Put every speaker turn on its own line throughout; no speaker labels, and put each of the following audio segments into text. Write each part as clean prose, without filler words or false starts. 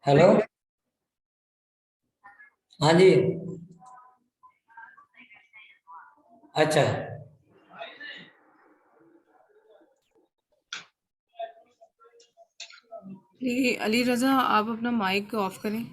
Hello. हाँ जी। अच्छा।
ये अली रज़ा, आप अपना माइक ऑफ करें।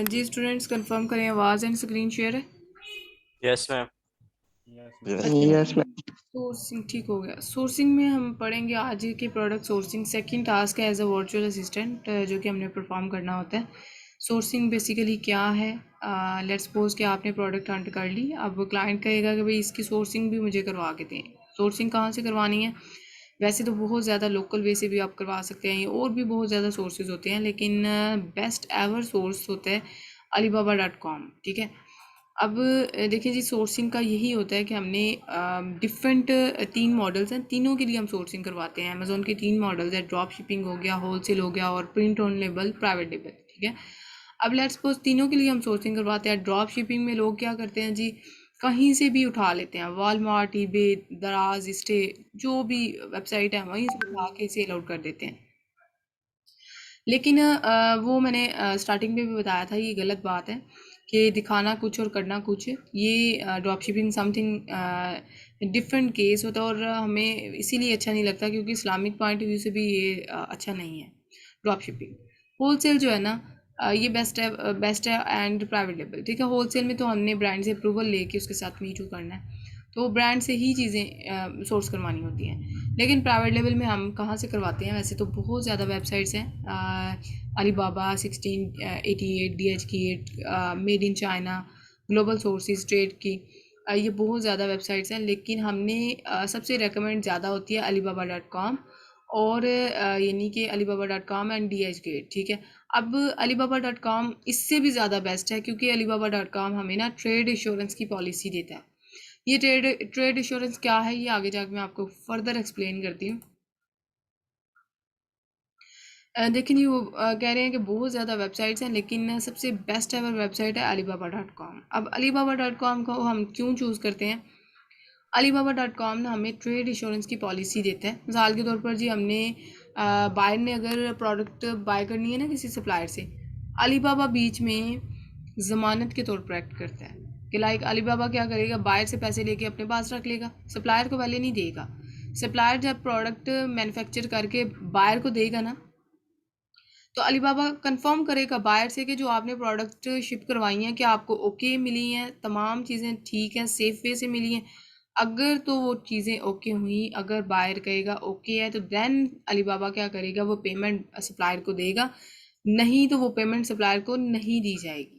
जी स्टूडेंट्स, कंफर्म करें आवाज़ एंड स्क्रीन शेयर है।
Yes ma'am.
यस
अच्छा,
मैम।
Yes ma'am.
सोर्सिंग ठीक हो गया। सोर्सिंग में हम पढ़ेंगे आज के प्रोडक्ट सोर्सिंग। सेकंड टास्क है एज अ वर्चुअल असिस्टेंट, जो कि हमने परफॉर्म करना होता है। सोर्सिंग बेसिकली क्या है? लेट्स सपोज कि आपने प्रोडक्ट हंट कर ली। अब क्लाइंट कहेगा कि भाई इसकी सोर्सिंग भी मुझे करवा के दें। सोर्सिंग कहाँ से करवानी है? वैसे तो बहुत ज़्यादा लोकल वे से भी आप करवा सकते हैं, और भी बहुत ज़्यादा सोर्सेज होते हैं, लेकिन बेस्ट एवर सोर्स होता है alibaba.com। ठीक है। अब देखिए जी, सोर्सिंग का यही होता है कि हमने डिफरेंट तीन मॉडल्स हैं, तीनों के लिए हम सोर्सिंग करवाते हैं। अमेजोन के तीन मॉडल्स है, ड्रॉप शिपिंग हो गया, होलसेल हो गया, और print on label private label. ठीक है। अब लेट्स सपोज तीनों के लिए हम सोर्सिंग करवाते हैं। ड्रॉप शिपिंग में लोग क्या करते हैं जी, कहीं से भी उठा लेते हैं। वॉलमार्ट, ईबे, दराज, स्टे, जो भी वेबसाइट है वहीं से उठा के सेल आउट कर देते हैं। लेकिन वो मैंने स्टार्टिंग में भी बताया था, ये गलत बात है कि दिखाना कुछ और करना कुछ। ये drop shipping something different case होता है, और हमें इसीलिए अच्छा नहीं लगता क्योंकि इस्लामिक पॉइंट ऑफ व्यू से भी ये अच्छा नहीं है ड्रॉप शिपिंग। होलसेल जो है ना, ये बेस्ट है एंड प्राइवेट लेबल। ठीक है। होलसेल में तो हमने ब्रांड से अप्रूवल लेके उसके साथ मीटू करना है, तो ब्रांड से ही चीज़ें सोर्स करवानी होती हैं। लेकिन प्राइवेट लेवल में हम कहाँ से करवाते हैं? वैसे तो बहुत ज़्यादा वेबसाइट्स हैं, Alibaba, 1688, DHgate, made in China, global sources, trade की, ये बहुत ज़्यादा वेबसाइट्स हैं। लेकिन हमने सबसे रेकमेंड ज़्यादा होती है alibaba.com, और यानी कि alibaba.com एंड DHgate। ठीक है। अब alibaba.com इससे भी ज़्यादा बेस्ट है, क्योंकि alibaba.com हमें ना ट्रेड इंश्योरेंस की पॉलिसी देता है। ये ट्रेड इंश्योरेंस क्या है, ये आगे जाके मैं आपको फर्दर एक्सप्लेन करती हूँ। देखिए जी, वो कह रहे हैं कि बहुत ज़्यादा वेबसाइट्स हैं, लेकिन सबसे बेस्ट एवर वेबसाइट है alibaba.com। अब alibaba.com को हम क्यों चूज़ करते हैं? alibaba.com ना हमें ट्रेड इंश्योरेंस की पॉलिसी देता है। मिसाल के तौर पर जी, हमने बायर ने अगर प्रोडक्ट बाय करनी है ना किसी सप्लायर से, अलीबाबा बीच में ज़मानत के तौर पर एक्ट करता है कि लाइक अलीबाबा क्या करेगा, बायर से पैसे लेके अपने पास रख लेगा, सप्लायर को पहले नहीं देगा। सप्लायर जब प्रोडक्ट मैन्युफैक्चर करके बायर को देगा ना, तो अलीबाबा कंफर्म करेगा बायर से कि जो आपने प्रोडक्ट शिप करवाई हैं, क्या आपको ओके मिली हैं, तमाम चीज़ें ठीक हैं, सेफ वे से मिली हैं। अगर तो वो चीज़ें ओके हुई, अगर बायर कहेगा ओके है, तो देन अलीबाबा क्या करेगा, वो पेमेंट सप्लायर को देगा। नहीं तो वो पेमेंट सप्लायर को नहीं दी जाएगी।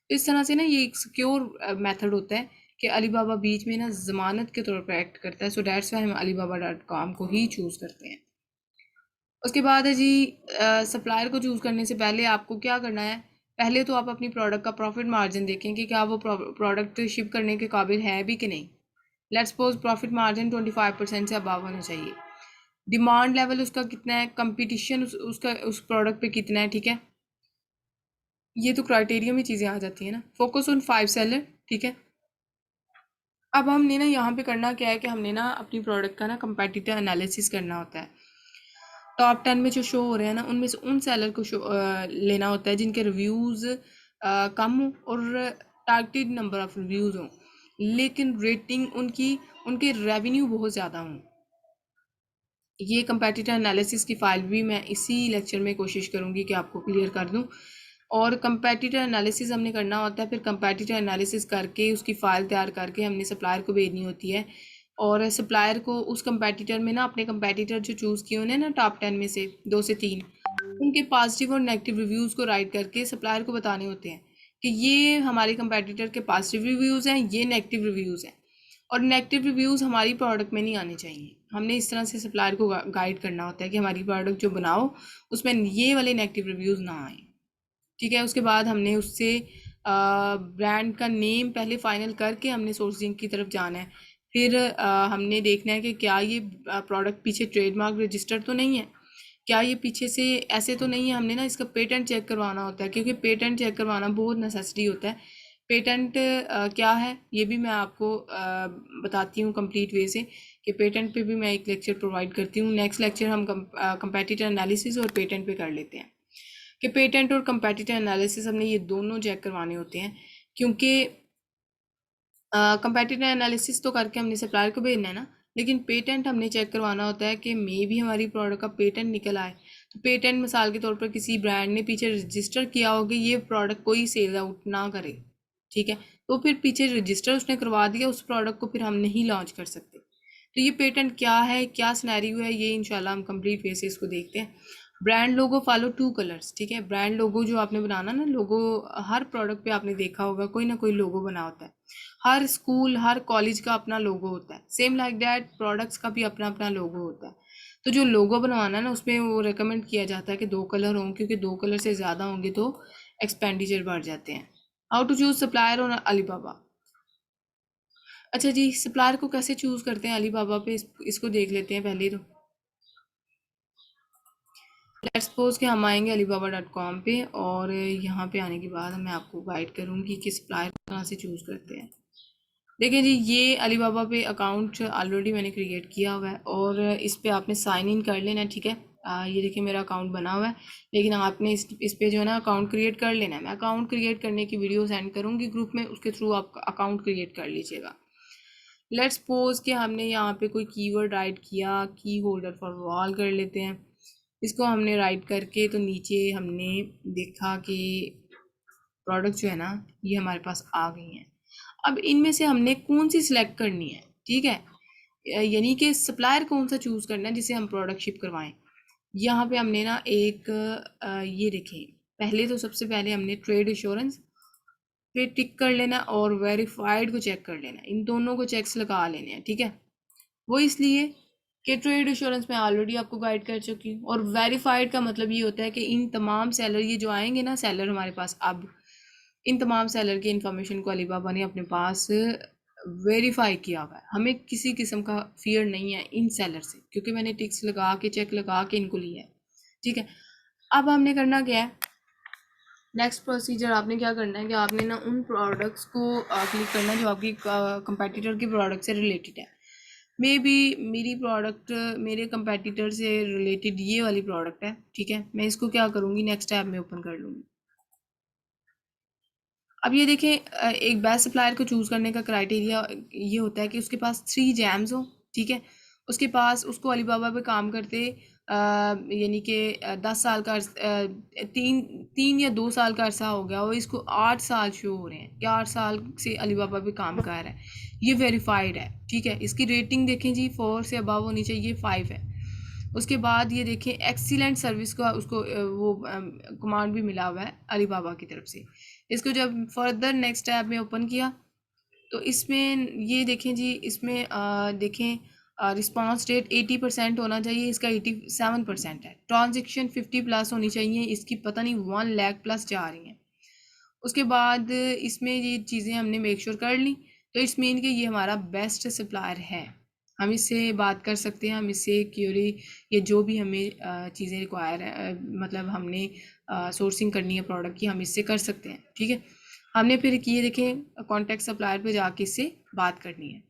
तो इस तरह से ना ये एक सिक्योर मेथड होता है कि अलीबाबा बीच में ना ज़मानत के तौर पर एक्ट करता है। सो डैट्स वाई हम alibaba.com को ही चूज़ करते हैं। उसके बाद है जी, सप्लायर को चूज़ करने से पहले आपको क्या करना है? पहले तो आप अपनी प्रोडक्ट का प्रॉफिट मार्जिन देखें कि क्या वो प्रोडक्ट शिप करने के काबिल है भी कि नहीं। लेट्स सपोज प्रॉफिट मार्जिन 25% से अबव होना चाहिए। डिमांड लेवल उसका कितना है, कंपटीशन उसका उस प्रोडक्ट पे कितना है। ठीक है। ये तो क्राइटेरिया में चीज़ें आ जाती हैं ना। Focus on 5 seller. ठीक है। अब हमने ना यहाँ पे करना क्या है कि हमने ना अपनी प्रोडक्ट का ना कंपेटिटिव एनालिसिस करना होता है। टॉप 10 में जो शो हो रहे हैं ना, उनमें से उन सेलर को लेना होता है जिनके रिव्यूज़ कम हो और टारगेटेड नंबर ऑफ रिव्यूज़ हों, लेकिन रेटिंग उनकी, उनके रेवेन्यू बहुत ज़्यादा हों। ये कंपेटिटिव एनालिसिस की फ़ाइल भी मैं इसी लेक्चर में कोशिश करूँगी कि आपको क्लियर कर दूँ। और कंपेटिटिव एनालिसिस हमने करना होता है, फिर कंपेटिटिव एनालिसिस करके उसकी फ़ाइल तैयार करके हमने सप्लायर को भेजनी होती है। और सप्लायर को उस कंपेटिटर में ना, अपने कंपेटिटर जो चूज़ किए उन्हें ना टॉप 10 में से 2 से 3 उनके पॉजिटिव और नेगेटिव रिव्यूज़ को राइट करके सप्लायर को बताने होते हैं कि ये हमारे कंपेटिटर के पॉजिटिव रिव्यूज़ हैं, ये नेगेटिव रिव्यूज़ हैं। और नेगेटिव रिव्यूज़ हमारी प्रोडक्ट में नहीं आने चाहिए। हमने इस तरह से सप्लायर को गाइड करना होता है कि हमारी प्रोडक्ट जो बनाओ उसमें ये वाले नेगेटिव रिव्यूज़ ना आए। ठीक है। उसके बाद हमने उससे ब्रांड का नेम पहले फाइनल करके हमने सोर्सिंग की तरफ जाना है। फिर हमने देखना है कि क्या ये प्रोडक्ट पीछे ट्रेडमार्क रजिस्टर तो नहीं है, क्या ये पीछे से ऐसे तो नहीं है, हमने ना इसका पेटेंट चेक करवाना होता है, क्योंकि पेटेंट चेक करवाना बहुत नेसेसरी होता है। पेटेंट क्या है ये भी मैं आपको बताती हूँ कंप्लीट वे से, कि पेटेंट पे भी मैं एक लेक्चर प्रोवाइड करती हूँ। नेक्स्ट लेक्चर हम कंपेटिटर एनालिसिस और पेटेंट पे कर लेते हैं, कि पेटेंट और कंपेटिटर एनालिसिस हमने ये दोनों चेक करवाने होते हैं। क्योंकि कंपेटिटिव एनालिसिस तो करके हमने सप्लायर को भेजना है ना, लेकिन पेटेंट हमने चेक करवाना होता है कि मे भी हमारी प्रोडक्ट का पेटेंट निकल आए। तो पेटेंट मिसाल के तौर पर किसी ब्रांड ने पीछे रजिस्टर किया हो कि ये प्रोडक्ट कोई सेल आउट ना करे, ठीक है, तो फिर पीछे रजिस्टर उसने करवा दिया, उस प्रोडक्ट को फिर हम नहीं लॉन्च कर सकते। तो ये पेटेंट क्या है, क्या सिनेरियो है, ये इंशाल्लाह हम कंप्लीट वे से इसको देखते हैं। ब्रांड लोगो फॉलो 2 कलर्स, ठीक है। ब्रांड लोगो जो आपने बनाना ना, लोगो हर प्रोडक्ट पे आपने देखा होगा कोई ना कोई लोगो बना होता है। हर स्कूल हर कॉलेज का अपना लोगो होता है, सेम लाइक दैट प्रोडक्ट्स का भी अपना अपना लोगो होता है। तो जो लोगो बनवाना है ना, उसमें वो रेकमेंड किया जाता है कि 2 कलर हों, क्योंकि 2 कलर से ज़्यादा होंगे तो एक्सपेंडिचर बढ़ जाते हैं। How to choose supplier on Alibaba. अच्छा जी, सप्लायर को कैसे चूज़ करते हैं अलीबाबा पे, इसको देख लेते हैं पहले तो। लेट्स सपोज कि हम आएंगे alibaba.com पे, और यहाँ पे आने के बाद मैं आपको गाइड करूँगी कि सप्लायर कहाँ से चूज़ करते हैं। देखिए जी, ये अलीबाबा पे अकाउंट ऑलरेडी मैंने क्रिएट किया हुआ है, और इस पे आपने साइन इन कर लेना है, ठीक है। ये देखिए मेरा अकाउंट बना हुआ है, लेकिन आपने इस पे जो है ना अकाउंट क्रिएट कर लेना है। मैं अकाउंट क्रिएट करने की वीडियो सेंड करूँगी ग्रुप में, उसके थ्रू आप अकाउंट क्रिएट कर लीजिएगा। लेट्स सपोज कि हमने यहाँ पे कोई कीवर्ड राइट किया, की होल्डर फॉर वॉल कर लेते हैं। इसको हमने राइट करके तो नीचे हमने देखा कि प्रोडक्ट जो है ना ये हमारे पास आ गई हैं। अब इनमें से हमने कौन सी सिलेक्ट करनी है, ठीक है, यानी कि सप्लायर कौन सा चूज़ करना है जिसे हम प्रोडक्ट शिप करवाएं। यहाँ पे हमने ना एक ये देखें, पहले तो सबसे पहले हमने ट्रेड इंश्योरेंस पे टिक कर लेना और वेरीफाइड को चेक कर लेना, इन दोनों को चेक्स लगा लेने हैं, ठीक है। वो इसलिए कि ट्रेड इंश्योरेंस में ऑलरेडी आपको गाइड कर चुकी हूँ, और वेरीफाइड का मतलब ये होता है कि इन तमाम सेलर ये जो आएंगे ना सेलर हमारे पास, अब इन तमाम सेलर की इन्फॉर्मेशन को अलीबाबा ने अपने पास वेरीफाई किया हुआ है। हमें किसी किस्म का फियर नहीं है इन सेलर से, क्योंकि मैंने टिक्स लगा के चेक लगा के इनको लिया है, ठीक है। अब हमने करना क्या है, नेक्स्ट प्रोसीजर आपने क्या करना है कि आपने ना उन प्रोडक्ट्स को क्लिक करना है जो आपकी कंपेटिटर की प्रोडक्ट से रिलेटेड है। मे बी मेरी प्रोडक्ट मेरे कंपेटिटर से रिलेटेड ये वाली प्रोडक्ट है, ठीक है। मैं इसको क्या करूँगी, नेक्स्ट टैब में ओपन कर लूँगी। अब ये देखें, एक बेस्ट सप्लायर को चूज़ करने का क्राइटेरिया ये होता है कि उसके पास 3 जैम्स हो, ठीक है। उसके पास उसको अलीबाबा पे काम करते यानी कि 10 साल का 3 या 2 साल का अरसा हो गया, और इसको 8 साल शो हो रहे हैं कि 8 साल से अलीबाबा पे काम कर रहा है, ये वेरीफाइड है, ठीक है। इसकी रेटिंग देखें जी, 4 से अबव होनी चाहिए, 5 है। उसके बाद ये देखें एक्सीलेंट सर्विस का उसको वो कमांड भी मिला हुआ है अलीबाबा की तरफ से। इसको जब फर्दर नेक्स्ट टैब में ओपन किया तो इसमें ये देखें जी, इसमें देखें रिस्पांस रेट 80% होना चाहिए, इसका 87% है। ट्रांजेक्शन 50+ होनी चाहिए, इसकी पता नहीं 1 लाख प्लस जा रही हैं। उसके बाद इसमें ये चीज़ें हमने मेक श्योर कर ली, तो इट्स मीन कि ये हमारा बेस्ट सप्लायर है, हम इससे बात कर सकते हैं, हम इससे क्यूरी ये जो भी हमें चीज़ें रिक्वायर है, मतलब हमने सोर्सिंग करनी है प्रोडक्ट की, हम इससे कर सकते हैं, ठीक है। हमने फिर ये देखें कॉन्टैक्ट सप्लायर पे जाके इससे बात करनी है।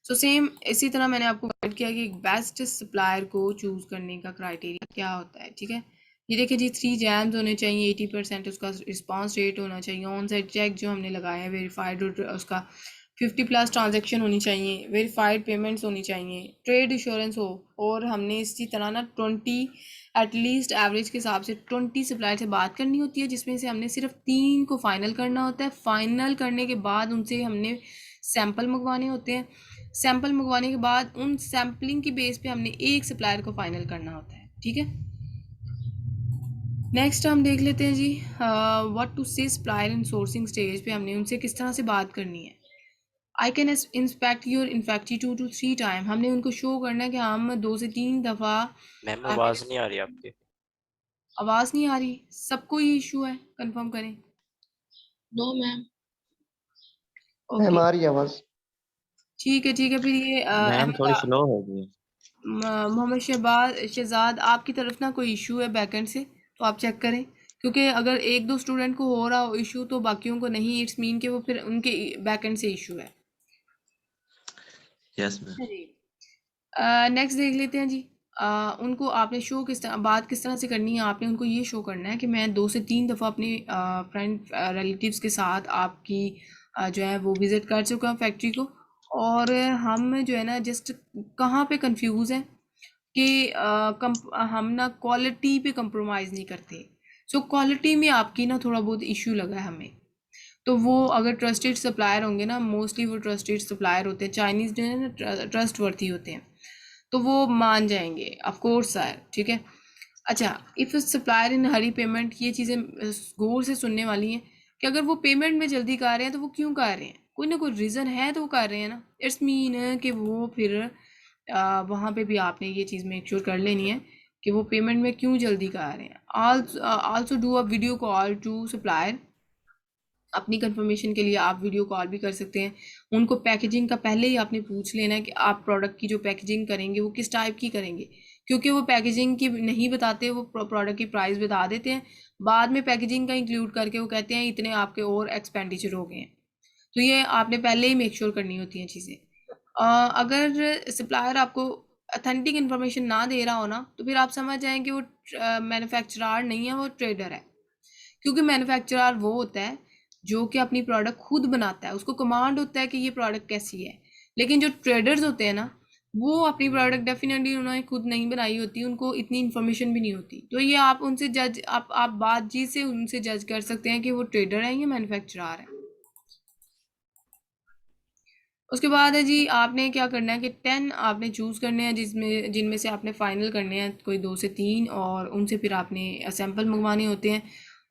सो सेम इसी तरह मैंने आपको गाइड किया कि एक बेस्ट सप्लायर को चूज़ करने का क्राइटेरिया क्या होता है, ठीक है। ये देखिए जी, 3 जैम्स होने चाहिए, 80% उसका रिस्पांस रेट होना चाहिए, ऑन साइट चेक जो हमने लगाया है वेरीफाइड, उसका 50+ ट्रांजेक्शन होनी चाहिए, वेरीफाइड पेमेंट्स होनी चाहिए, ट्रेड इंश्योरेंस हो, और हमने इसी तरह ना 20 एटलीस्ट एवरेज के हिसाब से 20 सप्लायर से बात करनी होती है, जिसमें से हमने सिर्फ 3 को फाइनल करना होता है। फाइनल करने के बाद उनसे हमने सैंपल मंगवाने होते हैं। सैंपल मंगवाने के बाद उन सैम्पलिंग की बेस पे हमने एक सप्लायर को फाइनल करना होता है, ठीक है। नेक्स्ट हम देख लेते हैं जी, what to say supplier in sourcing stage पे हमने उनसे किस तरह से बात करनी है। आई कैन इंस्पेक्ट योर इन्फेक्टी 2 to 3 टाइम, हमने उनको शो करना है कि हम 2 से 3 दफ़ा
मैम आवाज नहीं आ रही आपकी।
आवाज़ नहीं आ रही, सबको ये इशू है, कंफर्म करें।
No ma'am.
ओके
मैम आ रही है आवाज।
ठीक है, फिर ये
मैम थोड़ी स्लो हो गई।
मोहम्मद शहजाद आपकी तरफ ना कोई इशू है बैकएंड से, तो आप चेक करें, क्योंकि अगर एक दो स्टूडेंट को हो रहा हो इशू तो बाकियों को नहीं, इट्स मीन कि वो फिर उनके बैकएंड से इशू है।
Yes ma'am.
जी, नेक्स्ट देख लेते हैं जी। उनको आपने शो बात किस तरह से करनी है, आपने उनको ये शो करना है कि मैं 2 से 3 दफ़ा अपने फ्रेंड रिलेटिव्स के साथ आपकी जो है वो विज़िट कर चुका हूँ फैक्ट्री को, और हम जो है ना जस्ट कहाँ पे कंफ्यूज हैं कि हम ना क्वालिटी पे कंप्रोमाइज़ नहीं करते। सो क्वालिटी में आपकी ना थोड़ा बहुत इशू लगा है हमें, तो वो अगर ट्रस्टेड सप्लायर होंगे ना, मोस्टली वो ट्रस्टेड सप्लायर होते हैं, चाइनीज़ जो है ना ट्रस्ट वर्थी होते हैं, तो वो मान जाएंगे ऑफ कोर्स सर, ठीक है। अच्छा, if supplier in Hari payment, ये चीज़ें गौर से सुनने वाली हैं कि अगर वो पेमेंट में जल्दी कर रहे हैं तो वो क्यों कर रहे हैं, कोई ना कोई रीज़न है तो वो कर रहे हैं ना। इट्स मीन कि वो फिर वहाँ पे भी आपने ये चीज़ मेक श्योर कर लेनी है कि वो पेमेंट में क्यों जल्दी कर रहे हैं। Also do a video call to supplier, अपनी कंफर्मेशन के लिए आप वीडियो कॉल भी कर सकते हैं। उनको पैकेजिंग का पहले ही आपने पूछ लेना है कि आप प्रोडक्ट की जो पैकेजिंग करेंगे वो किस टाइप की करेंगे, क्योंकि वो पैकेजिंग की नहीं बताते, वो प्रोडक्ट की प्राइस बता देते हैं, बाद में पैकेजिंग का इंक्लूड करके वो कहते हैं इतने आपके और एक्सपेंडिचर हो गए हैं। तो ये आपने पहले ही मेक श्योर करनी होती हैं चीज़ें। अगर सप्लायर आपको अथेंटिक इन्फॉर्मेशन ना दे रहा हो ना, तो फिर आप समझ जाएं कि वो मैन्युफैक्चरर नहीं है, वो ट्रेडर है। क्योंकि मैन्युफैक्चरर वो होता है जो कि अपनी प्रोडक्ट खुद बनाता है, उसको कमांड होता है कि ये प्रोडक्ट कैसी है। लेकिन जो ट्रेडर्स होते हैं ना, वो अपनी प्रोडक्ट डेफिनेटली उन्होंने खुद नहीं बनाई होती, उनको इतनी इन्फॉर्मेशन भी नहीं होती। तो ये आप उनसे जज आप बातचीत से उनसे जज कर सकते हैं कि वो ट्रेडर है या मैन्युफैक्चरर है। उसके बाद है जी, आपने क्या करना है कि 10 आपने चूज़ करने हैं, जिनमें से आपने फ़ाइनल करने हैं कोई 2 से 3, और उनसे फिर आपने सैंपल मंगवाने होते हैं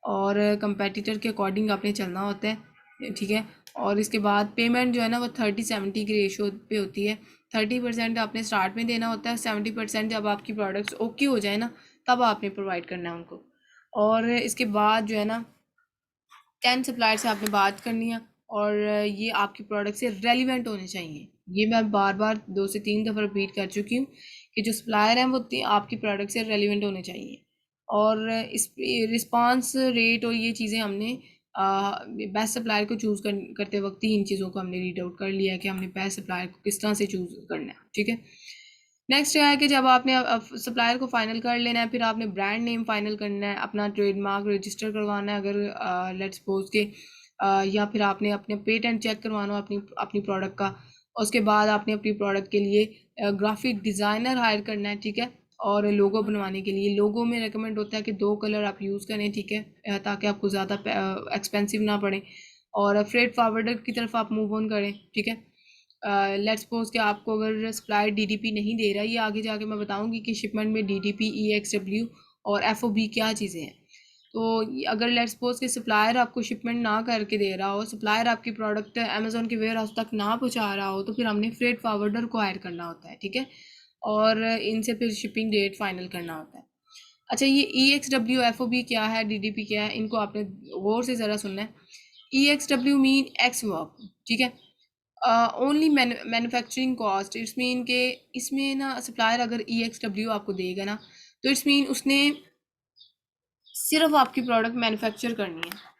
और कंपेटिटर के अकॉर्डिंग आपने चलना होता है, ठीक है। और इसके बाद पेमेंट जो है ना वो 30-70 की रेशो पे होती है। 30% आपने स्टार्ट में देना होता है, 70% जब आपकी प्रोडक्ट्स ओके हो जाए ना तब आपने प्रोवाइड करना है उनको। और इसके बाद जो है ना 10 सप्लायर से आपने बात करनी है, और ये आपकी प्रोडक्ट से रेलिवेंट होने चाहिए। ये मैं बार बार 2 से 3 दफ़ा रिपीट कर चुकी हूँ कि जो सप्लायर हैं वो आपकी प्रोडक्ट से रेलिवेंट होने चाहिए। और इस रिस्पांस रेट और ये चीज़ें हमने बेस्ट सप्लायर को चूज़ करते वक्त ही इन चीज़ों को हमने रीड आउट कर लिया है कि हमने बेस्ट सप्लायर को किस तरह से चूज़ करना है, ठीक है। नेक्स्ट क्या है कि जब आपने सप्लायर को फाइनल कर लेना है, फिर आपने ब्रांड नेम फाइनल करना है, अपना ट्रेडमार्क रजिस्टर करवाना है अगर लेट्स सपोज के या फिर आपने अपने पेटेंट चेक करवाना हो अपनी अपनी प्रोडक्ट का। उसके बाद आपने अपनी प्रोडक्ट के लिए ग्राफिक डिज़ाइनर हायर करना है, ठीक है। और लोगो बनवाने के लिए लोगो में रेकमेंड होता है कि 2 कलर आप यूज़ करें, ठीक है, ताकि आपको ज़्यादा एक्सपेंसिव ना पड़े। और फ्रेट फॉरवर्डर की तरफ आप मूव ऑन करें, ठीक है। लेट्स सपोज कि आपको अगर सप्लायर डीडीपी नहीं दे रहा है, ये आगे जाके मैं बताऊंगी कि शिपमेंट में डीडीपी, ईएक्सडब्ल्यू और एफओबी क्या चीज़ें हैं। तो अगर लेट्स सपोज कि सप्लायर आपको शिपमेंट ना करके दे रहा हो, सप्लायर आपकी प्रोडक्ट अमेजोन के वेयर हाउस तक ना पहुंचा रहा हो, तो फिर हमने फ्रेट फॉरवर्डर को हायर करना होता है, ठीक है। और इनसे फिर शिपिंग डेट फाइनल करना होता है। अच्छा, ये EXW FOB क्या है, DDP क्या है, इनको आपने गौर से ज़रा सुनना है। EXW मीन एक्स वर्क, ठीक है। Only manufacturing cost, it's mean के इसमें ना सप्लायर अगर EXW आपको देगा ना, तो इट्स मीन उसने सिर्फ आपकी प्रोडक्ट मैन्युफैक्चर करनी है,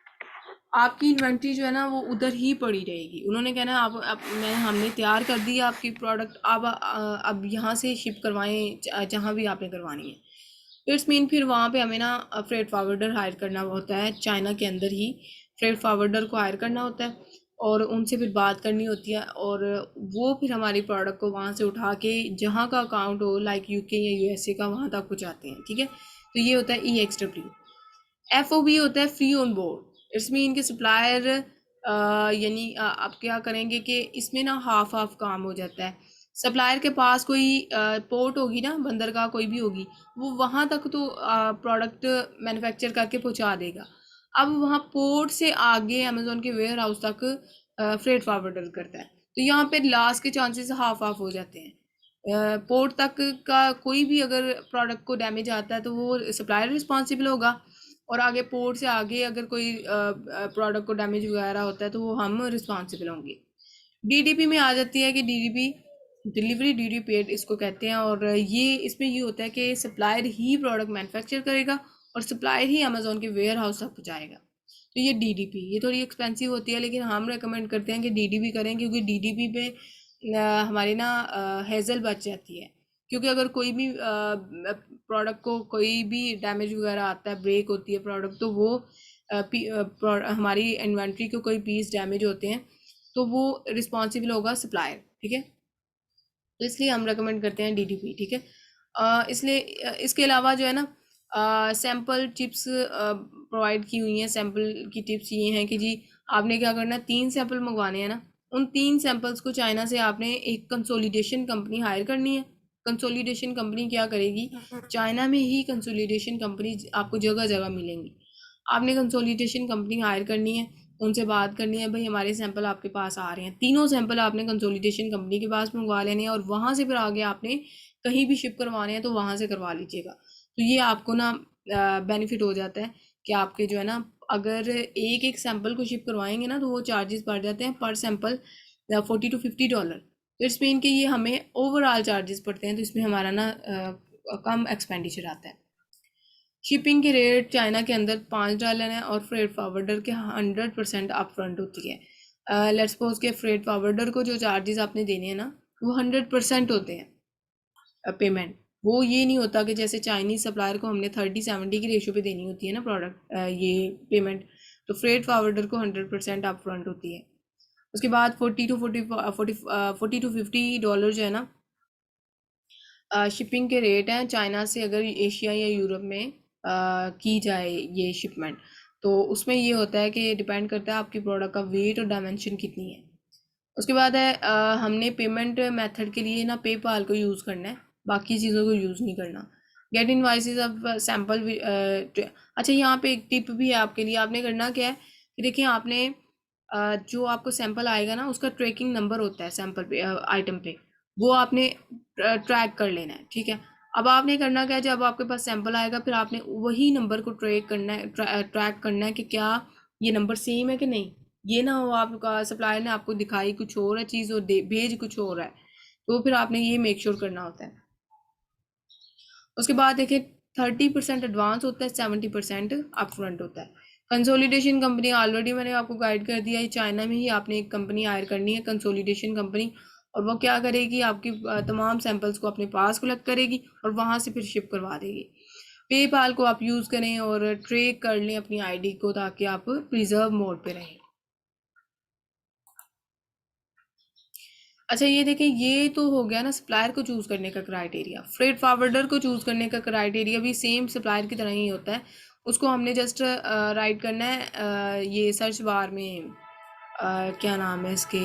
आपकी इन्वेंट्री जो है ना वो उधर ही पड़ी रहेगी। उन्होंने कहना है आप हमने तैयार कर दी आपकी प्रोडक्ट, अब यहाँ से शिप करवाएं जहाँ भी आपने करवानी है। इट्स मीन फिर वहाँ पे हमें ना फ्रेट फॉरवर्डर हायर करना होता है, चाइना के अंदर ही फ्रेट फॉरवर्डर को हायर करना होता है और उनसे फिर बात करनी होती है, और वो फिर हमारी प्रोडक्ट को वहाँ से उठा के जहाँ का अकाउंट हो, लाइक UK या USA का, वहाँ तक पहुँचाते हैं, ठीक है। तो ये होता है EXW। FOB होता है फ्री ऑन बोर्ड, इसमें इनके सप्लायर यानी आप क्या करेंगे कि इसमें ना हाफ हाफ काम हो जाता है। सप्लायर के पास कोई पोर्ट होगी ना, बंदर का कोई भी होगी, वो वहाँ तक तो प्रोडक्ट मैन्युफैक्चर करके पहुँचा देगा। अब वहाँ पोर्ट से आगे अमेजोन के वेयर हाउस तक फ्रेट फॉरवर्डर करता है, तो यहाँ पे लॉस के चांसेस हाफ हाफ हो जाते हैं। पोर्ट तक का कोई भी अगर प्रोडक्ट को डैमेज आता है तो वो सप्लायर रिस्पॉन्सिबल होगा, और आगे पोर्ट से आगे अगर कोई प्रोडक्ट को डैमेज वगैरह होता है तो वो हम रिस्पॉन्सिबल होंगे। DDP में आ जाती है कि DDP डिलीवरी ड्यूटी पेड इसको कहते हैं। और ये इसमें ये होता है कि सप्लायर ही प्रोडक्ट मैन्युफैक्चर करेगा और सप्लायर ही अमेजोन के वेयर हाउस तक पहुँचाएगा। तो ये डीडीपी ये थोड़ी एक्सपेंसिव होती है, लेकिन हम रेकमेंड करते हैं कि डीडीपी करें, क्योंकि डीडीपी पे हमारी ना हेजल बच जाती है। क्योंकि अगर कोई भी प्रोडक्ट को कोई भी डैमेज वगैरह आता है, ब्रेक होती है प्रोडक्ट, तो वो हमारी इन्वेंट्री के कोई पीस डैमेज होते हैं तो वो रिस्पॉन्सिबल होगा सप्लायर, ठीक है। तो इसलिए हम रेकमेंड करते हैं डीडीपी, ठीक है। इसलिए इसके अलावा जो है ना सैम्पल चिप्स प्रोवाइड की हुई हैं। सैम्पल की टिप्स ये हैं कि जी आपने क्या करना है, 3 सैम्पल मंगवाने हैं ना, उन 3 सैम्पल्स को चाइना से आपने एक कंसोलिडेशन कंपनी हायर करनी है। कंसोलिडेशन कंपनी क्या करेगी, चाइना में ही कंसोलिडेशन कंपनी आपको जगह जगह मिलेंगी। आपने कंसोलिडेशन कंपनी हायर करनी है, उनसे बात करनी है, भाई हमारे सैंपल आपके पास आ रहे हैं, तीनों सैंपल आपने कंसोलिडेशन कंपनी के पास मंगवा लेने हैं और वहाँ से फिर आगे आपने कहीं भी शिप करवाने हैं तो वहाँ से करवा लीजिएगा। तो ये आपको ना बेनिफिट हो जाता है कि आपके जो है ना, अगर एक एक सैंपल को शिप करवाएंगे ना तो वो चार्जेस बढ़ जाते हैं पर सैंपल $40 to $50। तो इट्स मीन कि ये हमें ओवरऑल चार्जेस पड़ते हैं, तो इसमें हमारा ना कम एक्सपेंडिचर आता है। शिपिंग के रेट चाइना के अंदर $5 है और फ्रेट फॉरवर्डर के 100% अपफ्रंट होती है। लेट्स सपोज के फ्रेट फॉरवर्डर को जो चार्जेस आपने देने हैं ना वो 100% होते हैं पेमेंट। वो ये नहीं होता कि जैसे चाइनीज सप्लायर को हमने 30-70 की रेशो पे देनी होती है ना प्रोडक्ट ये पेमेंट, तो फ्रेट फॉरवर्डर को 100% अपफ्रंट होती है। उसके बाद $40 to $50 जो है ना शिपिंग के रेट हैं चाइना से अगर एशिया या यूरोप में की जाए ये शिपमेंट, तो उसमें ये होता है कि डिपेंड करता है आपकी प्रोडक्ट का वेट और डायमेंशन कितनी है। उसके बाद है हमने पेमेंट मेथड के लिए ना पेपाल को यूज़ करना है, बाकी चीज़ों को यूज़ नहीं करना। Get invoices of sample. अच्छा यहाँ पे एक टिप भी है आपके लिए, आपने करना क्या है कि देखिए आपने जो आपको सैंपल आएगा ना उसका ट्रैकिंग नंबर होता है सैंपल पे आइटम पे, वो आपने ट्रैक कर लेना है, ठीक है। अब आपने करना क्या है, जब आपके पास सैंपल आएगा फिर आपने वही नंबर को ट्रैक करना है, ट्रैक करना है कि क्या ये नंबर सेम है कि नहीं। ये ना हो आपका सप्लायर ने आपको दिखाई कुछ और है चीज़ और भेज कुछ और है, तो फिर आपने ये मेक श्योर करना होता है। उसके बाद देखिए 30% एडवांस होता है, 70% अपफ्रंट होता है। कंसोलिडेशन कंपनी ऑलरेडी मैंने आपको गाइड कर दिया है, चाइना में ही आपने एक कंपनी हायर करनी है कंसोलिडेशन कंपनी, और वो क्या करेगी आपकी तमाम सैंपल्स को अपने पास कलेक्ट करेगी और वहाँ से फिर शिप करवा देगी। पेपाल को आप यूज़ करें और ट्रैक कर लें अपनी आईडी को ताकि आप प्रिजर्व मोड पे रहें। अच्छा ये देखें, ये तो हो गया ना सप्लायर को चूज़ करने का क्राइटेरिया। फ्रेट फॉरवर्डर को चूज़ करने का क्राइटेरिया भी सेम सप्लायर की तरह ही होता है। उसको हमने जस्ट राइट करना है ये सर्च बार में क्या नाम है इसके,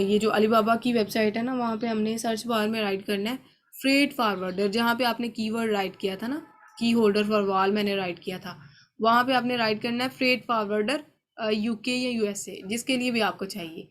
ये जो अलीबाबा की वेबसाइट है ना वहाँ पे हमने सर्च बार में राइट करना है फ्रेट फॉरवर्डर। जहाँ पे आपने कीवर्ड राइट किया था ना, की होल्डर फॉर वॉल मैंने राइट किया था, वहाँ पे आपने राइट करना है फ्रेट फॉरवर्डर यूके या यूएसए, जिसके लिए भी आपको चाहिए।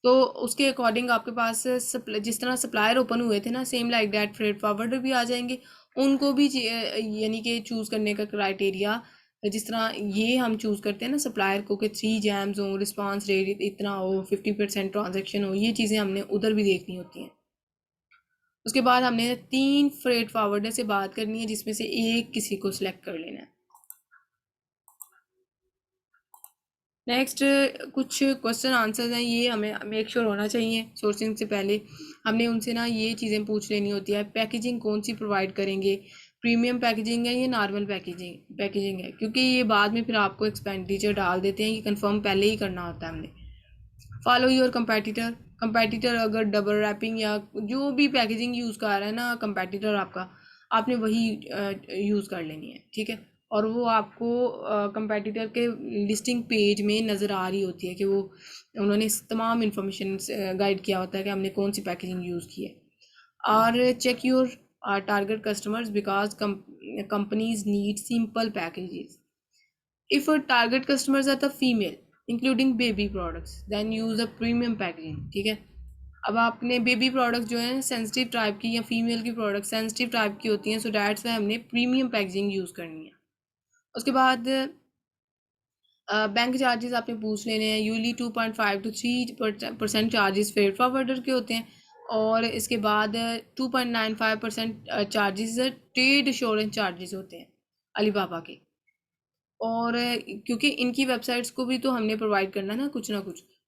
तो उसके अकॉर्डिंग आपके पास जिस तरह सप्लायर ओपन हुए थे ना, same like that freight forwarder भी आ जाएंगे। उनको भी यानी कि चूज़ करने का क्राइटेरिया जिस तरह ये हम चूज़ करते हैं ना सप्लायर को कि 3 जैम्स हो, रिस्पांस रेट इतना हो, 50% ट्रांजेक्शन हो, ये चीज़ें हमने उधर भी देखनी होती हैं। उसके बाद हमने 3 फ्रेट फॉरवर्डर से बात करनी है जिसमें से एक किसी को सिलेक्ट कर लेना है। नेक्स्ट कुछ क्वेश्चन आंसर्स हैं, ये हमें मेक श्योर होना चाहिए सोर्सिंग से पहले। हमने उनसे ना ये चीज़ें पूछ लेनी होती है, पैकेजिंग कौन सी प्रोवाइड करेंगे, प्रीमियम पैकेजिंग है या नॉर्मल पैकेजिंग है, क्योंकि ये बाद में फिर आपको एक्सपेंडिचर डाल देते हैं, ये कंफर्म पहले ही करना होता है हमने। फॉलो योर कंपेटिटर अगर डबल रैपिंग या जो भी पैकेजिंग यूज़ कर रहा है ना कंपेटिटर आपका, आपने वही यूज़ कर लेनी है, ठीक है। और वो आपको कंपेटिटर के लिस्टिंग पेज में नज़र आ रही होती है कि वो उन्होंने तमाम इंफॉर्मेशन गाइड किया होता है कि हमने कौन सी पैकेजिंग यूज़ की है। और check your target customers because companies need simple packages. If your target customers are the female, including baby products, then use a premium packaging, ठीक है। अब आपने बेबी प्रोडक्ट्स जो हैं सेंसिटिव टाइप की या फीमेल की प्रोडक्ट सेंसिटिव टाइप की होती हैं, सो डैट्स वाई हमने प्रीमियम पैकेजिंग यूज़ करनी है। उसके बाद बैंक चार्जेस आपने पूछ लेने हैं। Usually 2.5 to 3% charges freight forwarder के होते हैं और इसके बाद 2.95% चार्जेस ट्रेड इंश्योरेंस चार्जेस होते हैं अलीबाबा के। और क्योंकि इनकी वेबसाइट्स को भी तो हमने प्रोवाइड करना ना कुछ,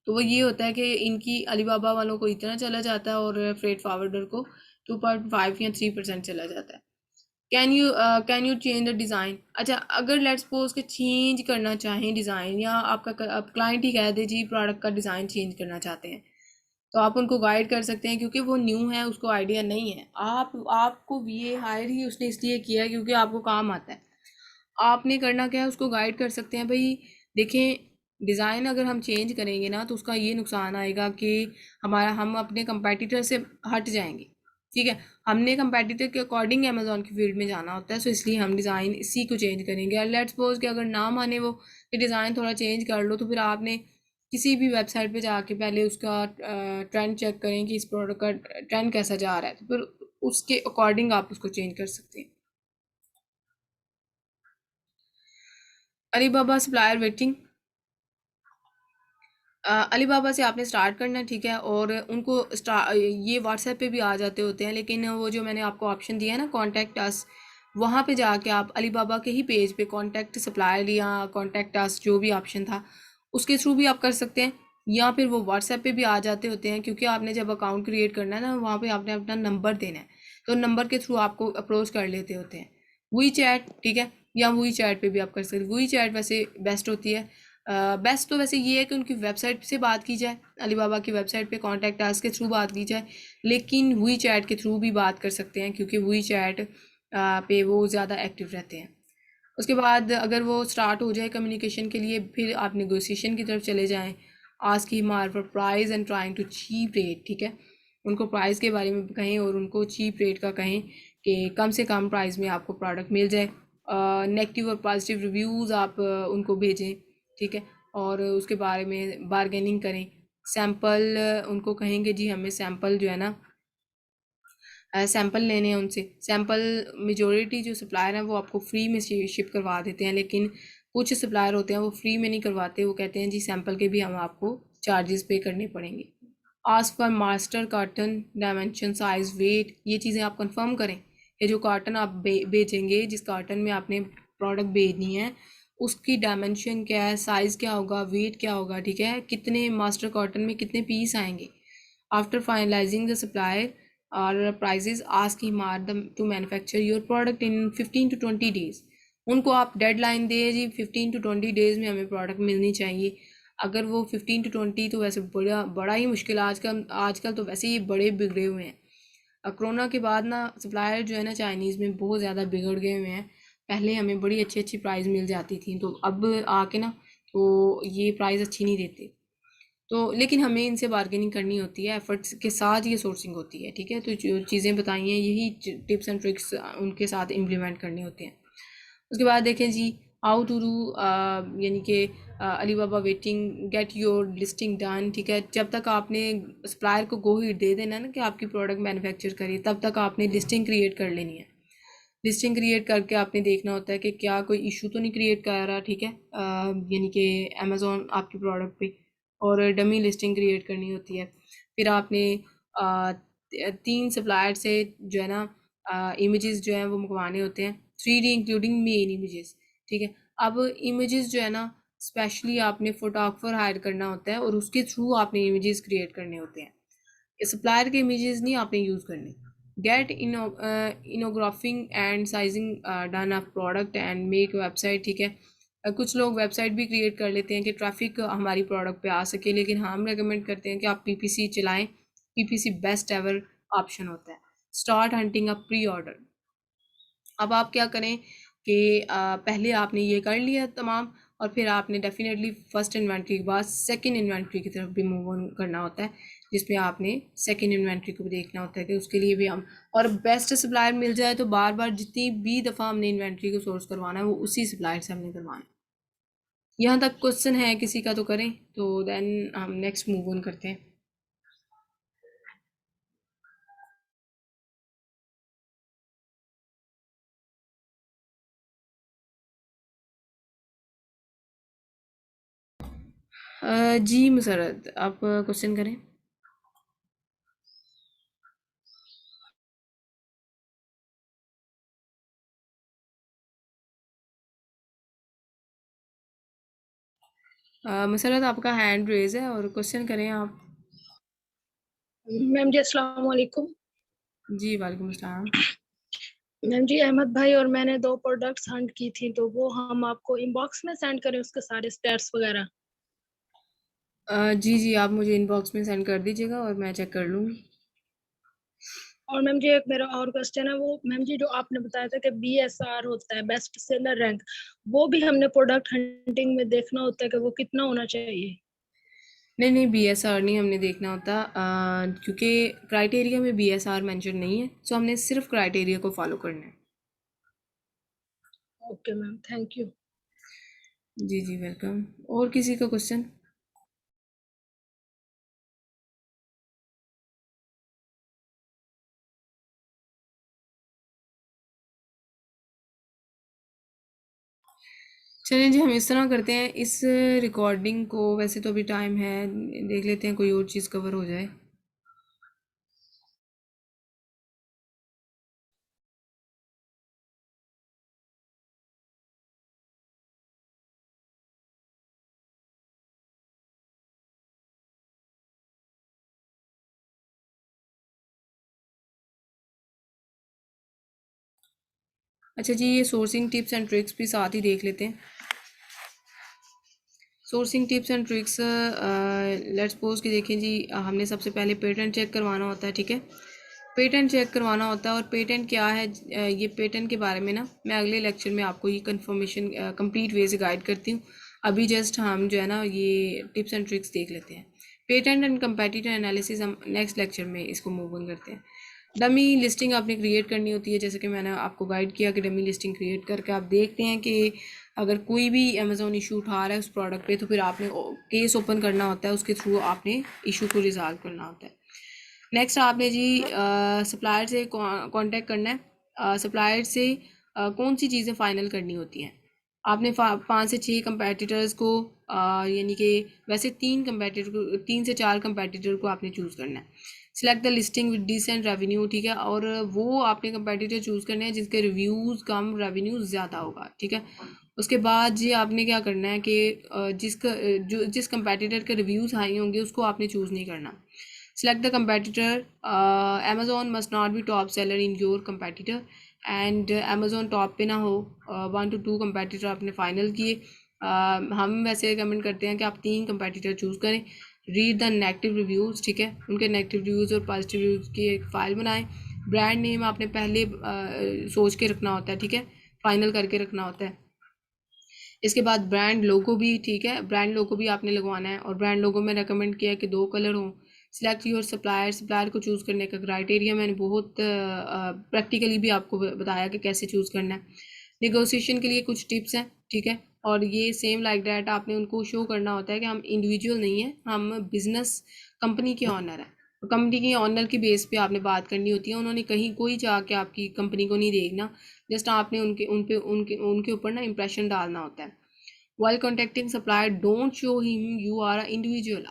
तो वो ये होता है कि इनकी अलीबाबा वालों को इतना चला जाता है और फ्रेट फॉरवर्डर को 2.5 या 3% चला जाता है। Can you change the design? अच्छा, अगर लेट्स सपोज के चेंज करना चाहें डिज़ाइन, या आपका क्लाइंट ही कह दे जी प्रोडक्ट का डिज़ाइन चेंज करना चाहते हैं, तो आप उनको गाइड कर सकते हैं, क्योंकि वो न्यू है, उसको आइडिया नहीं है। आपको ये हायर ही उसने इसलिए किया है क्योंकि आपको काम आता है। आपने करना क्या है, उसको गाइड कर सकते हैं भाई। देखें, डिज़ाइन अगर हम चेंज करेंगे ना तो उसका ये नुकसान आएगा कि हम अपने कंपेटिटर से हट जाएंगे। ठीक है, हमने कंपेटिटर के अकॉर्डिंग अमेजोन की फील्ड में जाना होता है, सो इसलिए हम डिज़ाइन इसी को चेंज करेंगे। और लेट्स सपोज कि अगर ना माने वो कि डिज़ाइन थोड़ा चेंज कर लो, तो फिर आपने किसी भी वेबसाइट पे जाके पहले उसका ट्रेंड चेक करें कि इस प्रोडक्ट का ट्रेंड कैसा जा रहा है, तो फिर उसके अकॉर्डिंग आप उसको चेंज कर सकते हैं। अलीबाबा सप्लायर वेटिंग, अलीबाबा से आपने स्टार्ट करना है, ठीक है। और उनको ये व्हाट्सएप पे भी आ जाते होते हैं, लेकिन वो जो मैंने आपको ऑप्शन दिया है ना कॉन्टैक्ट अस, वहाँ पे जाके आप अलीबाबा के ही पेज पे कॉन्टैक्ट सप्लायर या कॉन्टैक्ट अस जो भी ऑप्शन था उसके थ्रू भी आप कर सकते हैं, या फिर वो व्हाट्सएप पे भी आ जाते होते हैं। क्योंकि आपने जब अकाउंट क्रिएट करना है ना, वहाँ पे आपने अपना नंबर देना है, तो नंबर के थ्रू आपको अप्रोच कर लेते होते हैं। वही चैट, ठीक है, या वही चैट पे भी आप कर सकते हैं। वही चैट वैसे बेस्ट होती है। बेस्ट तो वैसे ये है कि उनकी वेबसाइट से बात की जाए, अलीबाबा की वेबसाइट पे कॉन्टैक्ट अस के थ्रू बात की जाए, लेकिन वही चैट के थ्रू भी बात कर सकते हैं, क्योंकि वही चैट पे वो ज़्यादा एक्टिव रहते हैं। उसके बाद अगर वो स्टार्ट हो जाए कम्युनिकेशन के लिए, फिर आप नेगोशिएशन की तरफ चले जाएं। Ask him for price and trying to cheap rate, ठीक है, उनको प्राइस के बारे में कहें और उनको चीप रेट का कहें कि कम से कम प्राइस में आपको प्रोडक्ट मिल जाए। नेगेटिव और पॉजिटिव रिव्यूज़ आप उनको भेजें, ठीक है, और उसके बारे में बारगेनिंग करें। सैम्पल उनको कहेंगे जी हमें सैम्पल जो है ना, सैंपल लेने हैं उनसे। सैंपल मेजॉरिटी जो सप्लायर हैं वो आपको फ्री में शिप करवा देते हैं, लेकिन कुछ सप्लायर होते हैं वो फ्री में नहीं करवाते, वो कहते हैं जी सैंपल के भी हम आपको चार्जेस पे करने पड़ेंगे। Ask for master carton dimension size weight, ये चीज़ें आप कंफर्म करें कि जो कार्टन आप बेचेंगे, जिस कार्टन में आपने प्रोडक्ट भेजनी है, उसकी डायमेंशन क्या है, साइज़ क्या होगा, वेट क्या होगा, ठीक है, कितने मास्टर कार्टन में कितने पीस आएंगे। आफ्टर फाइनलाइजिंग द सप्लायर और prices, ask him to manufacture your product in 15 to 20 days। उनको आप डेडलाइन दें जी 15 to 20 days में हमें प्रोडक्ट मिलनी चाहिए। अगर वो 15 to 20, तो वैसे बड़ा बड़ा ही मुश्किल है। आजकल तो वैसे ही बड़े बिगड़े हुए हैं। कोरोना के बाद ना सप्लायर जो है ना चाइनीज़ में बहुत ज़्यादा बिगड़ गए हुए हैं। पहले हमें बड़ी अच्छी अच्छी प्राइस मिल जाती थी, तो अब आके ना तो ये प्राइस अच्छी नहीं देते। तो लेकिन हमें इनसे बार्गेनिंग करनी होती है, एफर्ट्स के साथ ये सोर्सिंग होती है, ठीक है। तो जो चीज़ें बताई हैं यही टिप्स एंड ट्रिक्स उनके साथ इम्प्लीमेंट करने होते हैं। उसके बाद देखें जी, हाउ टू डू, यानी कि Alibaba waiting get your listing done, ठीक है। जब तक आपने सप्लायर को गो हिट दे देना ना कि आपकी प्रोडक्ट मैन्युफैक्चर करिए, तब तक आपने लिस्टिंग क्रिएट कर लेनी है। लिस्टिंग क्रिएट करके आपने देखना होता है कि क्या कोई इशू तो नहीं क्रिएट कर रहा, ठीक है, यानी कि अमेज़ोन आपकी प्रोडक्ट पे, और डमी लिस्टिंग क्रिएट करनी होती है। फिर आपने 3 सप्लायर से जो है ना इमेजेस जो हैं वो मंगवाने होते हैं, 3D इंक्लूडिंग मेन इमेजेस, ठीक है। अब इमेजेस जो है ना स्पेशली आपने फोटोग्राफर हायर करना होता है और उसके थ्रू आपने इमेजेस क्रिएट करने होते हैं। सप्लायर के इमेजेस नहीं आपने यूज़ करने। गेट इनोग्राफिंग and sizing done of product and make website, ठीक है। कुछ लोग वेबसाइट भी क्रिएट कर लेते हैं कि ट्रैफिक हमारी प्रोडक्ट पे आ सके, लेकिन हम रेकमेंड करते हैं कि आप पीपीसी चलाएं। पीपीसी बेस्ट एवर ऑप्शन होता है। स्टार्ट हंटिंग अ प्री ऑर्डर, अब आप क्या करें कि पहले आपने ये कर लिया तमाम, और फिर आपने डेफिनेटली फर्स्ट इन्वेंट्री के बाद सेकंड इन्वेंट्री की तरफ भी मूव ऑन करना होता है, जिसमें आपने सेकंड इन्वेंट्री को भी देखना होता है कि उसके लिए भी हम, और बेस्ट सप्लायर मिल जाए तो बार बार जितनी भी दफ़ा हमने इन्वेंट्री को सोर्स करवाना है वो उसी सप्लायर से हमने करवाना है। यहाँ तक क्वेश्चन है किसी का तो करें, तो देन हम नेक्स्ट मूव ऑन करते हैं। जी मुसरत, आप क्वेश्चन करें। मसरत आपका हैंड रेज है और क्वेश्चन करें आप।
मैम जी अस्सलाम वालेकुम।
जी वालेकुम अस्सलाम।
मैम जी अहमद भाई और मैंने 2 प्रोडक्ट्स हंट की थी, तो वो हम आपको इनबॉक्स में सेंड करें उसके सारे स्टेट्स वगैरह।
जी जी, आप मुझे इनबॉक्स में सेंड कर दीजिएगा और मैं चेक कर लूँगी।
और मैम जी एक मेरा और क्वेश्चन है, वो मैम जी जो आपने बताया था कि BSR होता है, बेस्ट सेलर रैंक, वो भी हमने प्रोडक्ट हंटिंग में देखना होता है कि वो कितना होना चाहिए?
नहीं नहीं, BSR नहीं हमने देखना होता, क्योंकि क्राइटेरिया में BSR मेंशन नहीं है, सो हमने सिर्फ क्राइटेरिया को फॉलो करना है।
Okay ma'am, thank you.
जी जी वेलकम। और किसी का क्वेश्चन? चलिए जी, हम इस तरह करते हैं, इस रिकॉर्डिंग को, वैसे तो अभी टाइम है, देख लेते हैं कोई और चीज़ कवर हो जाए। अच्छा जी, ये सोर्सिंग टिप्स एंड ट्रिक्स भी साथ ही देख लेते हैं। Sourcing tips and tricks, let's suppose कि देखें जी, हमने सबसे पहले पेटेंट चेक करवाना होता है, ठीक है। पेटेंट चेक करवाना होता है, और पेटेंट क्या है, ये पेटेंट के बारे में ना मैं अगले लेक्चर में आपको ये कंफर्मेशन कंप्लीट वे से गाइड करती हूँ। अभी जस्ट हम जो है ना ये टिप्स एंड ट्रिक्स देख लेते हैं। पेटेंट एंड कंपेटिटर एनालिसिस हम नेक्स्ट लेक्चर में इसको मूव ऑन करते हैं। डमी लिस्टिंग आपने क्रिएट करनी होती है, जैसे कि मैंने आपको गाइड किया कि डमी लिस्टिंग क्रिएट करके आप देखते हैं कि अगर कोई भी अमेज़ोन इशू उठा रहा है उस प्रोडक्ट पे, तो फिर आपने केस ओपन करना होता है, उसके थ्रू आपने इशू को रिजॉल्व करना होता है। नेक्स्ट आपने जी सप्लायर से कांटेक्ट करना है। सप्लायर से कौन सी चीज़ें फाइनल करनी होती हैं। आपने 5 से 6 कंपेटिटर्स को, यानी कि वैसे 3 से 4 कंपेटिटर को आपने चूज़ करना है। Select the listing with decent revenue, ठीक है, और वो आपने कंपेटिटर चूज़ करने हैं जिसके रिव्यूज़ कम, रेवेन्यू ज़्यादा होगा, ठीक है। उसके बाद जी आपने क्या करना है कि जिस कंपेटिटर के रिव्यूज़ हाई होंगे उसको आपने चूज़ नहीं करना। Select the competitor. Amazon must not be top seller in your competitor, and Amazon top पे ना हो। 1 to 2 कंपेटिटर आपने फाइनल किए। हम वैसे रिकमेंड करते हैं कि आप 3 कंपेटिटर चूज़ करें। रीड द नेगेटिव रिव्यूज़, ठीक है, उनके नेगेटिव रिव्यूज़ और पॉजिटिव रिव्यूज़ की एक फ़ाइल बनाएं। ब्रांड नेम आपने पहले सोच के रखना होता है, ठीक है, फाइनल करके रखना होता है। इसके बाद ब्रांड लोगो भी, ठीक है, ब्रांड लोगो भी आपने लगवाना है, और ब्रांड लोगो में रेकमेंड किया है कि 2 कलर हों। सिलेक्ट योर सप्लायर, सप्लायर को चूज़ करने का क्राइटेरिया मैंने बहुत प्रैक्टिकली भी आपको बताया कि कैसे चूज़ करना है। नेगोशिएशन के लिए कुछ टिप्स हैं, ठीक है, और ये सेम लाइक डैट आपने उनको शो करना होता है कि हम इंडिविजुअल नहीं हैं, हम बिजनेस कंपनी के ऑनर हैं। कंपनी के ऑनर की बेस पे आपने बात करनी होती है, उन्होंने कहीं कोई जाके आपकी कंपनी को नहीं देखना, जस्ट आपने उनके उन पे उनके ऊपर ना इंप्रेशन डालना होता है। While contacting supplier, don't show him you are an individual.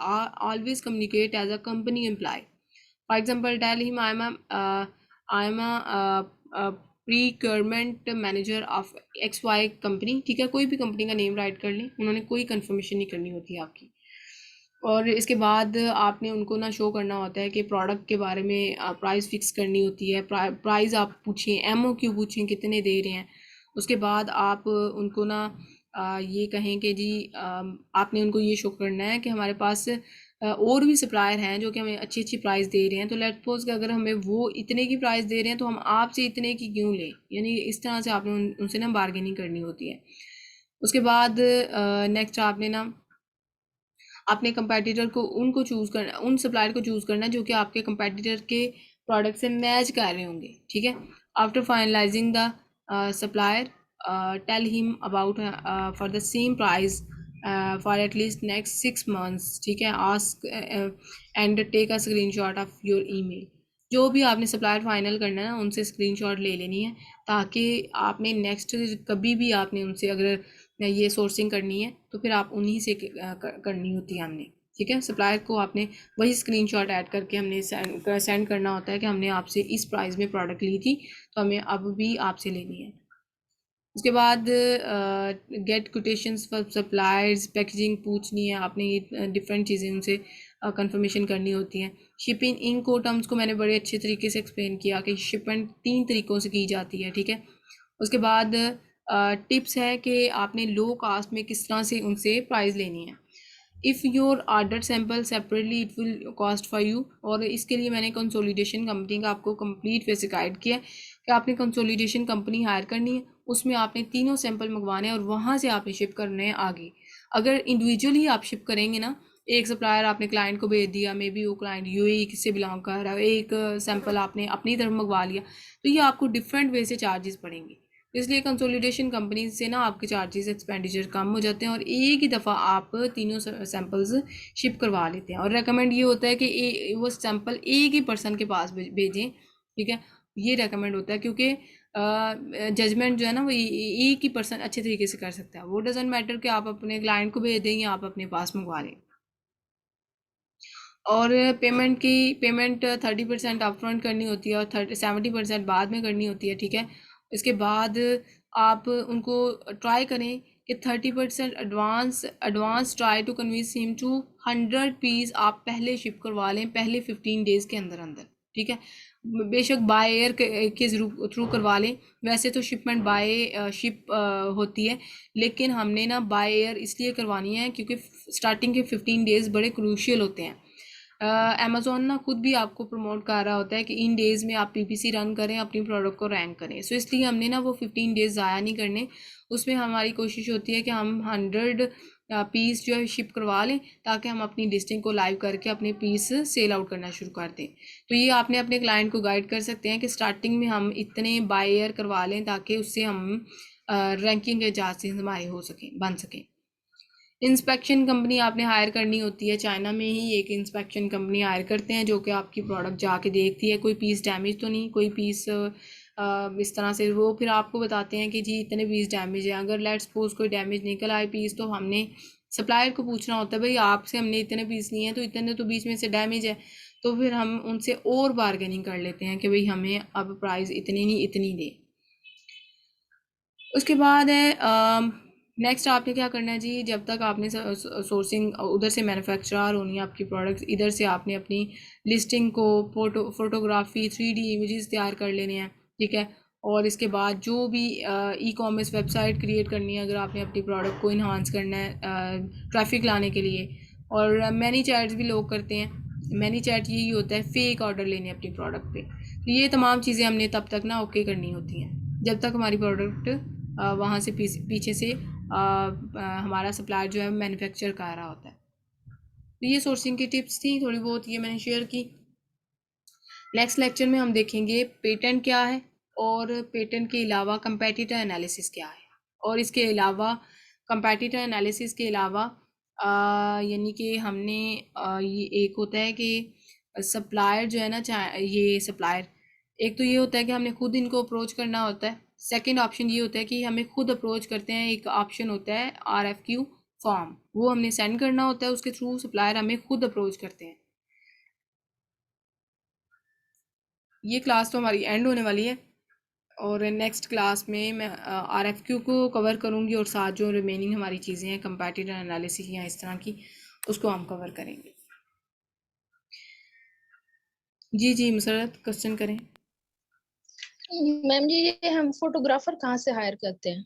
Always communicate as a company employee. For example, tell him I am a procurement manager of XY company. ठीक है, कोई भी कंपनी का नेम राइट कर लें, उन्होंने कोई confirmation नहीं करनी होती है आपकी। और इसके बाद आपने उनको ना शो करना होता है कि प्रोडक्ट के बारे में प्राइस फिक्स करनी होती है। प्राइस आप पूछें, MOQ पूछें कितने दे रहे हैं। उसके बाद आप उनको ना ये कहें कि जी आपने उनको ये शो करना है कि हमारे पास और भी सप्लायर हैं जो कि हमें अच्छी अच्छी प्राइस दे रहे हैं, तो लेट्स सपोज कि अगर हमें वो इतने की प्राइस दे रहे हैं तो हम आपसे इतने की क्यों लें, यानी इस तरह से आपने उनसे ना बार्गेनिंग करनी होती है। उसके बाद नेक्स्ट आपने ना अपने कंपेटिटर को उनको चूज़ करना, उन सप्लायर को चूज़ करना जो कि आपके कंपेटिटर के प्रोडक्ट से मैच कर रहे होंगे, ठीक है। After finalising the supplier, tell him about for the same price for at least next 6 months, ठीक है। Ask and take a screenshot of your email. जो भी आपने सप्लायर फाइनल करना है ना, उनसे स्क्रीनशॉट ले लेनी है, ताकि आपने नेक्स्ट कभी भी आपने उनसे अगर ये सोर्सिंग करनी है तो फिर आप उन्हीं से करनी होती है हमने, ठीक है। सप्लायर को आपने वही स्क्रीनशॉट ऐड करके हमने सेंड करना होता है कि हमने आपसे इस प्राइस में प्रोडक्ट ली थी, तो हमें अब भी आपसे लेनी है। उसके बाद get quotations for suppliers, packaging पूछनी है आपने, ये डिफरेंट चीज़ें उनसे कंफर्मेशन करनी होती हैं। शिपिंग इन को टर्म्स को मैंने बड़े अच्छे तरीके से एक्सप्लेन किया कि शिपमेंट 3 तरीक़ों से की जाती है, ठीक है। उसके बाद टिप्स है कि आपने लो कास्ट में किस तरह से उनसे प्राइस लेनी है। If your order sample separately it will cost for you, और इसके लिए मैंने कंसोलिडेशन कंपनी का आपको कंप्लीट वैसे गाइड किया कि आपने कंसोलिडेशन कंपनी हायर करनी है, उसमें आपने तीनों सैंपल मंगवाने हैं और वहाँ से आपने शिप करने हैं आगे। अगर इंडिविजुअली आप शिप करेंगे ना, एक सप्लायर आपने क्लाइंट को भेज दिया, मे बी वो क्लाइंट यूएई से बिलोंग कर रहा है, एक सैंपल आपने अपनी तरफ मंगवा लिया, तो ये आपको डिफरेंट वे से चार्जेस पड़ेंगे। इसलिए कंसोलिडेशन कंपनी से ना आपके चार्जेस एक्सपेंडिचर कम हो जाते हैं और एक ही दफ़ा आप तीनों सैंपल्स शिप करवा लेते हैं। और रेकमेंड ये होता है कि वो सैंपल एक ही पर्सन के पास भेजें, ठीक है। ये रेकमेंड होता है क्योंकि जजमेंट जो है ना वो एक ही पर्सन अच्छे तरीके से कर सकता है। वो डजेंट मैटर कि आप अपने क्लाइंट को भेज दें या आप अपने पास मंगवा लें। और पेमेंट 30% अपफ्रंट करनी होती है और 70% बाद में करनी होती है, ठीक है। इसके बाद आप उनको ट्राई करें कि 30% advance try to convince him to 100 piece आप पहले शिप करवा लें, पहले 15 डेज़ के अंदर अंदर, ठीक है। बेशक बाय एयर के थ्रू करवा लें, वैसे तो शिपमेंट बाय शिप होती है, लेकिन हमने ना बाय एयर इसलिए करवानी है क्योंकि स्टार्टिंग के 15 डेज़ बड़े क्रूशियल होते हैं। अमेज़ोन ना खुद भी आपको प्रमोट कर रहा होता है कि इन डेज़ में आप पीपीसी रन करें, अपनी प्रोडक्ट को रैंक करें। सो इसलिए हमने ना वो 15 डेज़ ज़ाया नहीं करने, उसमें हमारी कोशिश होती है कि हम 100 पीस जो है शिप करवा लें ताकि हम अपनी लिस्टिंग को लाइव करके अपने पीस सेल आउट करना शुरू कर दें। तो ये आपने अपने क्लाइंट को गाइड कर सकते हैं कि स्टार्टिंग में हम इतने बाय एयर करवा लें ताकि उससे हम रैंकिंग के चांसेस हमारे हो सकें, बन सकें। इंस्पेक्शन कंपनी आपने हायर करनी होती है, चाइना में ही एक इंस्पेक्शन कंपनी हायर करते हैं जो कि आपकी प्रोडक्ट जाके देखती है कोई पीस डैमेज तो नहीं, कोई पीस इस तरह से वो फिर आपको बताते हैं कि जी इतने पीस डैमेज है। अगर लेट्स सपोज कोई डैमेज निकल आए पीस, तो हमने सप्लायर को पूछना होता है भाई आपसे हमने इतने पीस लिए हैं तो इतने तो बीच में से डैमेज है, तो फिर हम उनसे और बार्गेनिंग कर लेते हैं कि भाई हमें अब प्राइस इतनी नहीं इतनी दे। उसके बाद है नेक्स्ट आपने क्या करना है जी, जब तक आपने सोर्सिंग उधर से मैन्युफैक्चरर होनी है आपकी प्रोडक्ट्स, इधर से आपने अपनी लिस्टिंग को फोटोग्राफी 3D इमेजेस तैयार कर लेने हैं, ठीक है। और इसके बाद जो भी ई कॉमर्स वेबसाइट क्रिएट करनी है अगर आपने अपनी प्रोडक्ट को इन्हांस करना है ट्रैफिक लाने के लिए। और मैनी चैट्स भी लोग करते हैं, मैनी चैट यही होता है फेक ऑर्डर लेने अपनी प्रोडक्ट पे। तो ये तमाम चीज़ें हमने तब तक ना ओके करनी होती हैं जब तक हमारी प्रोडक्ट वहाँ से पीछे से हमारा सप्लायर जो है मैन्युफैक्चर कर रहा होता है। तो ये सोर्सिंग की टिप्स थी थोड़ी बहुत, ये मैंने शेयर की। नेक्स्ट लेक्चर में हम देखेंगे पेटेंट क्या है और पेटेंट के अलावा कंपेटिटर एनालिसिस क्या है। और इसके अलावा कंपेटिटर एनालिसिस के अलावा यानी कि हमने ये एक होता है कि सप्लायर जो है ना, चाहे ये सप्लायर एक तो ये होता है कि हमने खुद इनको अप्रोच करना होता है। सेकंड ऑप्शन ये होता है कि हमें खुद अप्रोच करते हैं, एक ऑप्शन होता है RFQ फॉर्म, वो हमने सेंड करना होता है, उसके थ्रू सप्लायर हमें खुद अप्रोच करते हैं। ये क्लास तो हमारी एंड होने वाली है और नेक्स्ट क्लास में मैं RFQ को कवर करूँगी और साथ जो रिमेनिंग हमारी चीज़ें हैं कंपैटिटर एनालिसिस या इस तरह की, उसको हम कवर करेंगे। जी जी मुसरत, क्वेश्चन करें।
मैम जी ये हम फोटोग्राफर कहाँ से हायर करते हैं?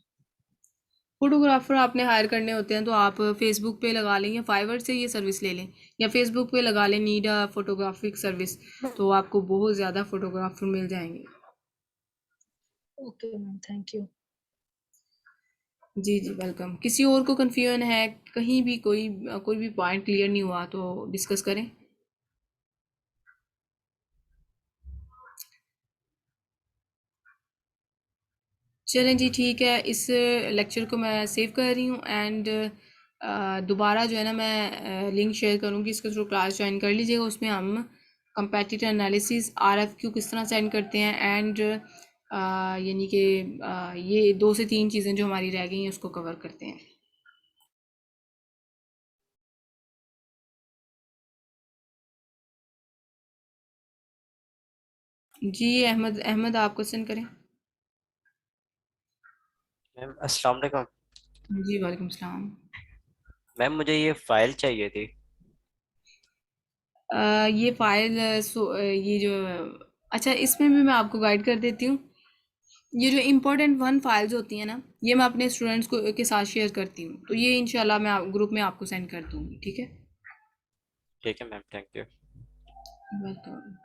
फोटोग्राफर आपने हायर करने होते हैं तो आप फेसबुक पे लगा लें या फाइवर से ये सर्विस ले लें, या फेसबुक पे लगा लें नीड अ फोटोग्राफिक सर्विस, तो आपको बहुत ज़्यादा फोटोग्राफर मिल जाएंगे।
Okay ma'am, thank you.
जी जी वेलकम। किसी और को कन्फ्यूजन है, कहीं भी कोई भी पॉइंट क्लियर नहीं हुआ तो डिस्कस करें। चलें जी ठीक है, इस लेक्चर को मैं सेव कर रही हूँ एंड दोबारा जो है ना मैं लिंक शेयर करूँगी, इसके थ्रू क्लास ज्वाइन कर लीजिएगा। उसमें हम कंपेटिटर एनालिसिस RFQ किस तरह सेंड करते हैं एंड यानी कि ये 2 से 3 चीज़ें जो हमारी रह गई हैं उसको कवर करते हैं। जी अहमद आप क्वेश्चन करें।
मैम अस्सलाम वालेकुम।
जी वालेकुम सलाम।
मैम मुझे ये फाइल चाहिए थी।
ये फाइल ये जो अच्छा, इसमें भी मैं आपको गाइड कर देती हूँ। ये जो इम्पोर्टेंट वन फाइल्स होती हैं ना, ये मैं अपने स्टूडेंट्स को के साथ शेयर करती हूँ, तो ये इंशाल्लाह मैं ग्रुप में आपको सेंड कर दूँगी, ठीक है?
ठीक है मैम, थैंक यू।
वेलकम।